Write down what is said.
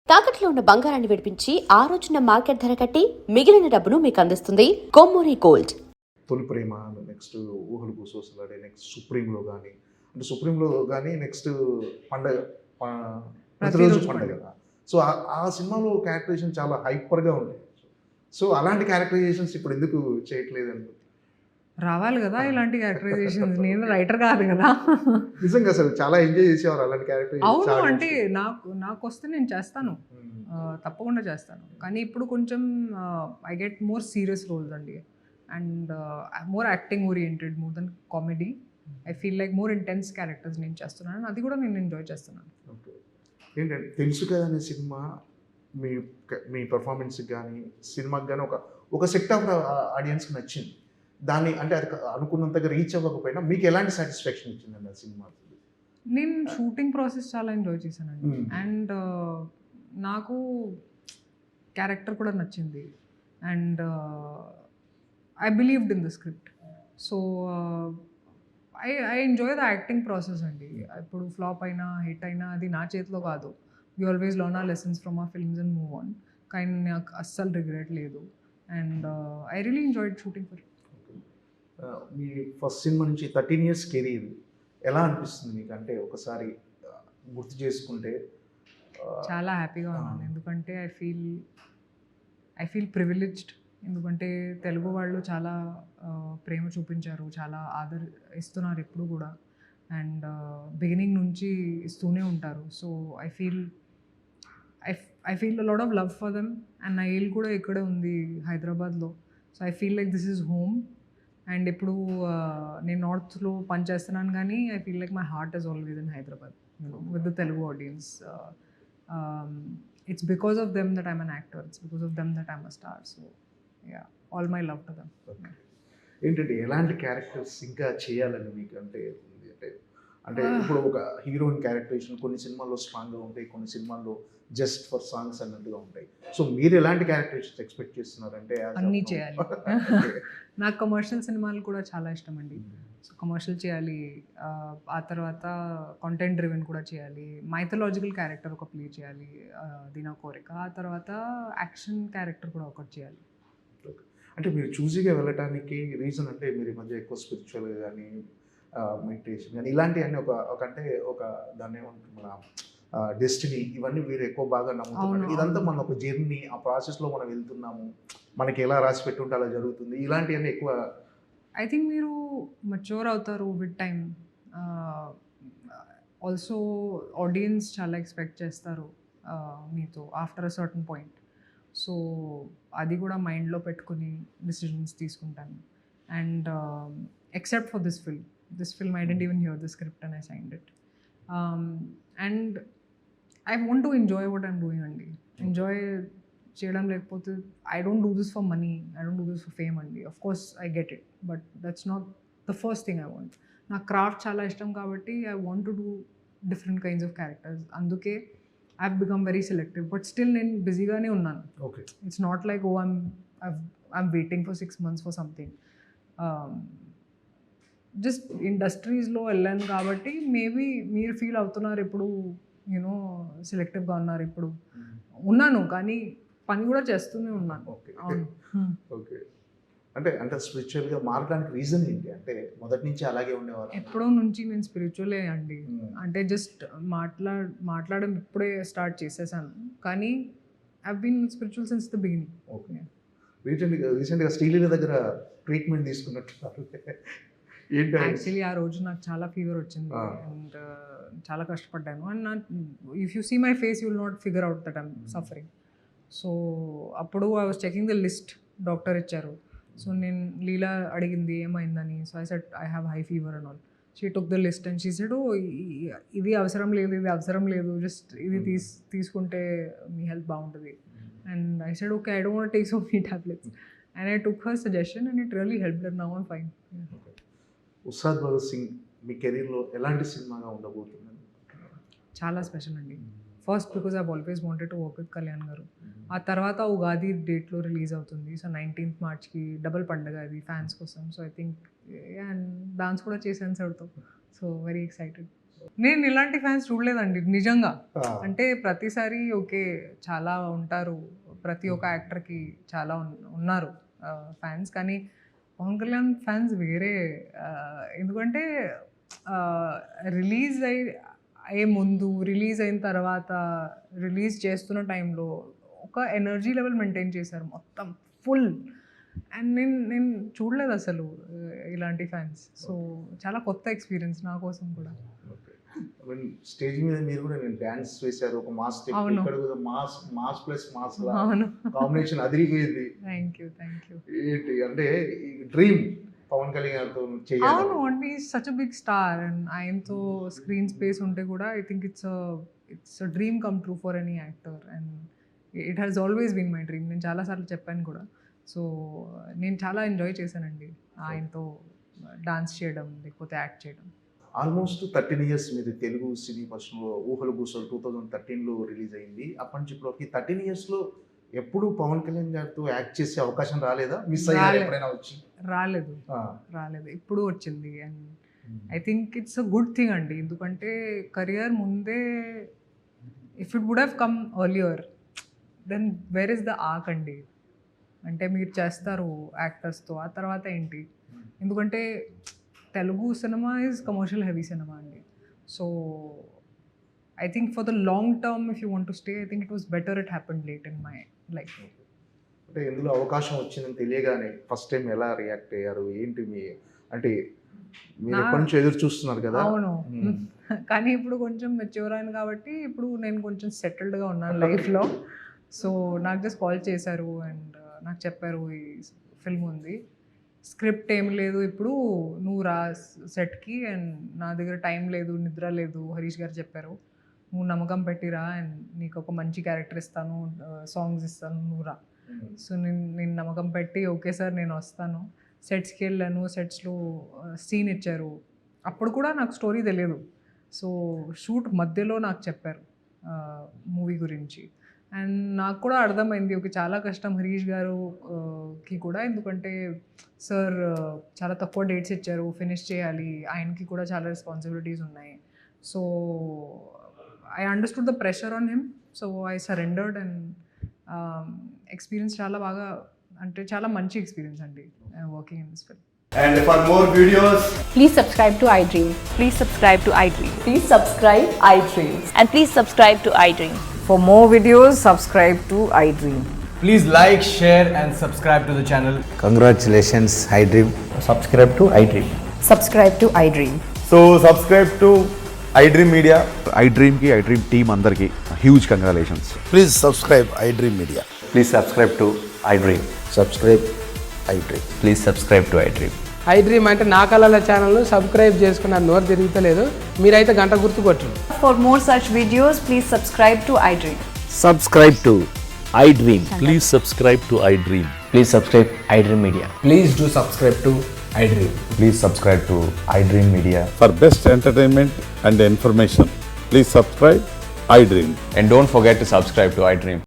తాకట్లో ఉన్న బంగారాన్ని విడిపించి ఆ రోజున మార్కెట్ ధర కట్టి మిగిలిన డబ్బును మీకు అందిస్తుంది కొమ్మూరి గోల్డ్. తొలి ప్రేమ, నెక్స్ట్ ఊహలు గుసగుసలాడే, నెక్స్ట్ సుప్రీంలో కానీ, అంటే సుప్రీంలో కానీ నెక్స్ట్ పండగ, ప్రతిరోజు పండగ. సో ఆ సినిమాలో క్యారెక్టరైజేషన్ చాలా హైపర్గా ఉంది. సో అలాంటి క్యారెక్టరైజేషన్స్ ఇప్పుడు ఎందుకు చేయట్లేదు అని రావాలి కదా ఇలాంటి క్యారెక్టరైజేషన్స్. నేను రైటర్ కాదు కదా. నిజంగా అసలు చాలా ఎంజాయ్ చేసేవారు అలాంటి అవును, క్యారెక్టర్. అంటే నాకు వస్తే నేను చేస్తాను, తప్పకుండా చేస్తాను. కానీ ఇప్పుడు కొంచెం I get more serious roles అండి, and more acting oriented more then comedy. I feel like more intense characters నేను చేస్తున్నాను, అది కూడా నేను ఎంజాయ్ చేస్తున్నాను. ఓకే, ఏంటంటే తెలుసు కదా అనే సినిమా మీ మీ పర్ఫార్మెన్స్కి కానీ సినిమాకి కానీ ఒక సెట్ ఆఫ్ ఆడియన్స్కి నచ్చింది. దాన్ని అంటే అది అనుకున్నంతగా రీచ్ అవ్వకపోయినా మీకు ఎలాంటి సాటిస్ఫాక్షన్ ఇచ్చిందండి ఆ సినిమా? నేను షూటింగ్ ప్రాసెస్ చాలా ఎంజాయ్ చేశానండి, అండ్ నాకు క్యారెక్టర్ కూడా నచ్చింది, and I believed in the script. So I enjoy the acting process అండి. ఇప్పుడు ఫ్లాప్ అయినా హిట్ అయినా అది నా చేతిలో కాదు. We always learn our lessons from our films and move on. కానీ నాకు అస్సలు రిగ్రెట్ లేదు, and I really enjoyed shooting for it. మీ ఫస్ట్ సినిమా నుంచి 13 years కెరీర్ ఎలా అనిపిస్తుంది మీకు? అంటే ఒకసారి గుర్తు చేసుకుంటే చాలా హ్యాపీగా ఉన్నాను, ఎందుకంటే ఐ ఫీల్ ప్రివిలేజ్డ్. ఎందుకంటే తెలుగు వాళ్ళు చాలా ప్రేమ చూపించారు, చాలా ఇస్తున్నారు ఎప్పుడు కూడా, అండ్ బిగినింగ్ నుంచి ఇస్తూనే ఉంటారు. So I feel lot of love for them, and నా ఇల్లు కూడా ఇక్కడే ఉంది హైదరాబాద్లో. So I feel like this is home. And ఇప్పుడు నేను నార్త్లో పనిచేస్తున్నాను, కానీ I feel like my heart is always in Hyderabad with the Telugu audience. It's because of them that I'm an actor, it's because of them that I'm a star. So yeah, all my love to them. ఏంటంటే ఎలాంటి characters ఇంకా చేయాలని మీకు అంటే ఉంది? అంటే ఇప్పుడు ఒక హీరోయిన్ క్యారెక్టరేషన్ కొన్ని సినిమాల్లో స్ట్రాంగ్గా ఉంటాయి, కొన్ని సినిమాల్లో జస్ట్ ఫర్ సాంగ్స్ అన్నట్టుగా ఉంటాయి. సో మీరు ఎలాంటి క్యారెక్టరేషన్స్ ఎక్స్పెక్ట్ చేస్తున్నారంటే? అన్నీ చేయాలి. నాకు కమర్షియల్ సినిమాలు కూడా చాలా ఇష్టం అండి. సో కమర్షియల్ చేయాలి, ఆ తర్వాత కంటెంట్ డ్రివెన్ కూడా చేయాలి, మైథలాజికల్ క్యారెక్టర్ ఒక ప్లే చేయాలి, అది నా కోరిక. ఆ తర్వాత యాక్షన్ క్యారెక్టర్ కూడా ఒకటి చేయాలి. అంటే మీరు చూజీగా వెళ్ళటానికి రీజన్ అంటే మీరు ఈ మధ్య ఎక్కువ స్పిరిచువల్గా కానీ మెడిటేషన్ కానీ ఇలాంటివన్నీ ఒక దాన్ని ఏమంటారు మన డెస్టినీ, ఇవన్నీ మీరు ఎక్కువ బాగా నమ్ముతున్నారు. ఇదంతా మన ఒక జర్నీ, ఆ ప్రాసెస్లో మనం వెళ్తున్నాము, మనకి ఎలా రాసి పెట్టుంటే అలా జరుగుతుంది, ఇలాంటివన్నీ ఎక్కువ. ఐ థింక్ మీరు మెచ్యూర్ అవుతారు విత్ టైం. ఆల్సో ఆడియన్స్ చాలా ఎక్స్పెక్ట్ చేస్తారు మీతో after a certain point. So అది కూడా మైండ్లో పెట్టుకుని డిసిజన్స్ తీసుకుంటాను. And except for this film I didn't even hear the script and I signed it. And I want to enjoy what I'm doing అండి. Enjoy చేయడం, లేకపోతే I don't do this for money, I don't do this for fame అండి. Of course I get it, but that's not the first thing I want. నాకు craft చాలా ఇష్టం కాబట్టి I want to do different kinds of characters. అందుకే I have become very selective, but still నేను బిజీగానే ఉన్నాను. Okay, it's not like I'm waiting for 6 months for something. Just ఇండస్ట్రీస్లో వెళ్ళాను కాబట్టి మేబీ మీరు ఫీల్ అవుతున్నారు ఇప్పుడు యూనో సెలెక్టివ్గా ఉన్నారు. ఇప్పుడు ఉన్నాను, కానీ పని కూడా చేస్తూనే ఉన్నాను. ఓకే ఓకే, అంటే స్పిరిచువల్గా మారడానికి రీజన్ ఏంటి? అంటే మొదటి నుంచి అలాగే ఉండేవారు? ఎప్పుడో నుంచి నేను స్పిరిచువలే అండి. అంటే జస్ట్ మాట్లాడడం ఇప్పుడే స్టార్ట్ చేసేసాను, కానీ I been spiritual since the beginning. Okay, రీసెంట్గా శ్రీలీల దగ్గర ట్రీట్మెంట్ తీసుకున్నట్టున్నారు. ఏంటి యాక్చువల్లీ ఆ రోజు నాకు చాలా ఫీవర్ వచ్చింది, అండ్ చాలా కష్టపడ్డాను. And if you see my face you will not figure out that I'm suffering. So అప్పుడు I was checking the list doctor ఇచ్చారు. సో నేను లీలా అడిగింది ఏమైందని. So I said I have high fever and all. She took the list and she said ఇది అవసరం లేదు, జస్ట్ ఇది తీసుకుంటే మీ హెల్త్ బాగుంటుంది. And I said okay, I don't want take so many tablets. And I took her suggestion and it really helped, and now I'm fine. Ustaad Bhagat Singh మీ కెరీర్లో ఎలాంటి సినిమాగా ఉండబోతుంది? చాలా స్పెషల్ అండి. First because I've always wanted to work with Kalyan garu. ఆ తర్వాత ఉగాది డేట్లో రిలీజ్ అవుతుంది. సో 19th March డబుల్ పండుగ అది ఫ్యాన్స్ కోసం. So I think and dance కూడా చేశాను సార్తో. So very excited. నేను ఇలాంటి ఫ్యాన్స్ చూడలేదండి నిజంగా. ఆ. అంటే ప్రతిసారి ఓకే చాలా ఉంటారు, ప్రతి ఒక్క యాక్టర్కి చాలా ఉన్నారు ఫ్యాన్స్, కానీ పవన్ కళ్యాణ్ ఫ్యాన్స్ వేరే. ఎందుకంటే రిలీజ్ అయ్యే ముందు, రిలీజ్ అయిన తర్వాత, రిలీజ్ చేస్తున్న టైంలో ఒక ఎనర్జీ లెవెల్ మెయింటైన్ చేశారు మొత్తం ఫుల్. అండ్ నేను చూడలేదు అసలు ఇలాంటి ఫ్యాన్స్. సో చాలా కొత్త ఎక్స్పీరియన్స్ నా కోసం కూడా. స్టేజ్ మీద మీరు కూడా నేను డాన్స్ వేశారు, ఒక మాస్ స్టెప్, అవును. ఇక్కడ కూడా మాస్ ప్లస్ మాస్ అవును. కాంబినేషన్ అదిరిపోయింది. Thank you. ఏంటి అంటే డ్రీమ్ పవన్ కళ్యాణ్ గారితో చేయాలి. అవును, అంటే such a big star and ఆయనతో స్క్రీన్ స్పేస్ ఉంటే కూడా I think it's a dream come true for any actor and it has always been my dream. నేను చాలాసార్లు చెప్పాను కూడా. సో నేను చాలా ఎంజాయ్ చేశానండి ఆయనతో డాన్స్ చేయడం లేకపోతే యాక్ట్ చేయడం. ఆల్మోస్ట్ 13 years మీరు తెలుగు సినీ ఫస్ట్లో ఊహలు గూసలు 2013లో రిలీజ్ అయింది. అప్పటి నుంచి ఇప్పటివరకు 13 yearsలో ఎప్పుడు పవన్ కళ్యాణ్ గారితో యాక్ట్ చేసే అవకాశం రాలేదా? మిస్ అయ్యారు ఎప్పుడైనా వచ్చి? రాలేదు, ఇప్పుడు వచ్చింది. And I think it's a good thing అండి. ఎందుకంటే కెరియర్ ముందే if it would have come earlier then where is the arc అండి. అంటే మీరు చేస్తారు యాక్టర్స్తో, ఆ తర్వాత ఏంటి? ఎందుకంటే Telugu cinema is commercial heavy cinema అండి. So I think for the long term if you want to stay, I think it was better it happened late in my life. అంటే ఎందులో అవకాశం వచ్చిందని తెలియగానే ఫస్ట్ టైం ఎలా రియాక్ట్ అయ్యారు? ఏంటి మీ అంటే మీరు ఎప్పటి నుంచి ఎదురు చూస్తున్నారు కదా? అవును, కానీ ఇప్పుడు కొంచెం మెచ్యూర్ అయింది కాబట్టి ఇప్పుడు నేను కొంచెం సెటిల్డ్గా ఉన్నాను లైఫ్లో. సో నాకు జస్ట్ కాల్ చేశారు అండ్ నాకు చెప్పారు ఈ ఫిల్మ్ ఉంది, స్క్రిప్ట్ ఏం లేదు, ఇప్పుడు నువ్వు రా సెట్కి, అండ్ నా దగ్గర టైం లేదు, నిద్ర లేదు, హరీష్ గారు చెప్పారు, నువ్వు నమ్మకం పెట్టిరా అండ్ నీకు ఒక మంచి క్యారెక్టర్ ఇస్తాను, సాంగ్స్ ఇస్తాను, నువ్వు రా. సో నేను నమ్మకం పెట్టి ఓకే సార్ నేను వస్తాను. సెట్స్కి వెళ్ళాను, సెట్స్లో సీన్ ఇచ్చారు. అప్పుడు కూడా నాకు స్టోరీ తెలియదు. సో షూట్ మధ్యలో నాకు చెప్పారు మూవీ గురించి. అండ్ నాకు కూడా అర్థమైంది ఓకే చాలా కష్టం హరీష్ గారుకి కూడా, ఎందుకంటే సార్ చాలా తక్కువ డేట్స్ ఇచ్చారు, ఫినిష్ చేయాలి, ఆయనకి కూడా చాలా రెస్పాన్సిబిలిటీస్ ఉన్నాయి. So I understood the pressure on him. So I surrendered and experience చాలా బాగా, అంటే చాలా మంచి ఎక్స్పీరియన్స్ అండి working in this film. And for more videos, Please subscribe to iDream. Please subscribe to iDream. Please subscribe iDream. And please subscribe to iDream. For more videos, subscribe to iDream. please like, share and subscribe to the channel. Congratulations, iDream. Subscribe to iDream. Subscribe to iDream. So subscribe to iDream Media. iDream ki iDream team andarki huge congratulations. Please subscribe iDream Media. Please subscribe to iDream. Subscribe iDream. Please subscribe to iDream. iDream అంటే నా కళల ఛానల్ను subscribe చేసుకున్న నోరు తిరుగుతలేదు, మీరైతే గంట గుర్తు కొట్టండి. For more such videos, please subscribe to iDream. Subscribe to iDream. Please subscribe to iDream. Please subscribe iDream Media. Please do subscribe to iDream. Please subscribe to iDream Media. For best entertainment and information, please subscribe iDream. And don't forget to subscribe to iDream.